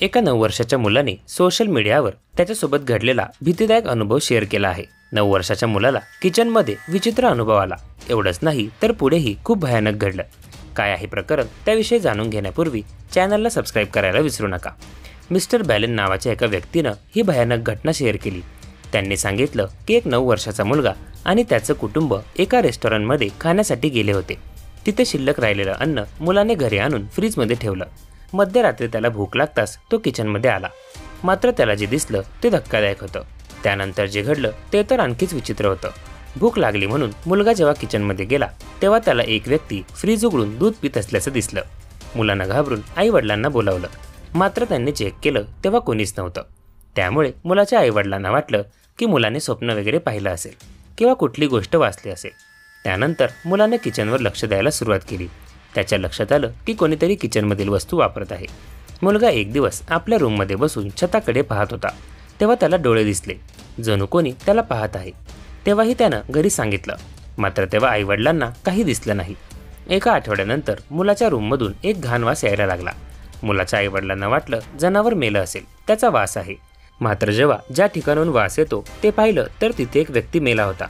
एका 9 वर्षाच्या मुलाने सोशल मीडियावर त्याच्यासोबत घडलेला भीतीदायक अनुभव शेअर केला आहे। 9 वर्षाच्या मुलाला किचनमध्ये विचित्र अनुभव आला। एवढंच नाही तर पुढेही खूप भयानक घडलं। काय आहे प्रकरण त्याविषयी जाणून घेण्यापूर्वी चॅनलला सबस्क्राईब करायला विसरू नका। मिस्टर बॅलन नावाच्या एका व्यक्तीनं ही भयानक घटना शेअर केली। त्यांनी सांगितलं की एक 9 वर्षाचा मुलगा आणि त्याचं कुटुंब एका रेस्टॉरंटमध्ये खाण्यासाठी गेले होते। तिथे शिल्लक राहिलेलं अन्न मुलाने घरी आणून फ्रीजमध्ये ठेवलं। मध्यरात्री त्याला भूक लागताच तो किचनमध्ये आला। मात्र त्याला जे दिसलं ते धक्कादायक होतं। त्यानंतर जे घडलं ते तर आणखीच विचित्र होतं। भूक लागली म्हणून मुलगा जेव्हा किचनमध्ये गेला तेव्हा त्याला एक व्यक्ती फ्रीज उघडून दूध पित असल्याचं दिसलं। मुलानं घाबरून आई-वडिलांना बोलावलं, मात्र त्यांनी चेक केलं तेव्हा कोणीच नव्हतं। त्यामुळे मुलाच्या आई-वडिलांना वाटलं की मुलाने स्वप्न वगैरे पाहिलं असेल किंवा कुठली गोष्ट वाचली असेल। त्यानंतर मुलाने किचनवर लक्ष द्यायला सुरुवात केली। त्याच्या लक्षात आलं की कोणीतरी किचनमधील वस्तू वापरत आहे। मुलगा एक दिवस आपल्या रूममध्ये बसून छताकडे पाहत होता तेव्हा त्याला डोळे दिसले, जणू कोणी त्याला पाहत आहे। तेव्हाही त्यानं घरी सांगितलं, मात्र तेव्हा आईवडिलांना काही दिसलं नाही। एका आठवड्यानंतर मुलाच्या रूममधून एक घाण वास यायला लागला। मुलाच्या आईवडिलांना वाटलं जनावर मेलं असेल, त्याचा वास आहे। मात्र जेव्हा ज्या ठिकाणाहून वास येतो ते पाहिलं तर तिथे एक व्यक्ती मेला होता।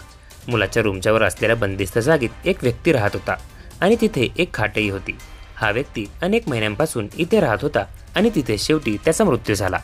मुलाच्या रूमच्यावर असलेल्या बंदिस्त जागेत एक व्यक्ती राहत होता आणि तिथे एक खाटही होती। हा व्यक्ती अनेक महिन्यांपासून इथे राहत होता आणि तिथे शेवटी त्याचा मृत्यू झाला।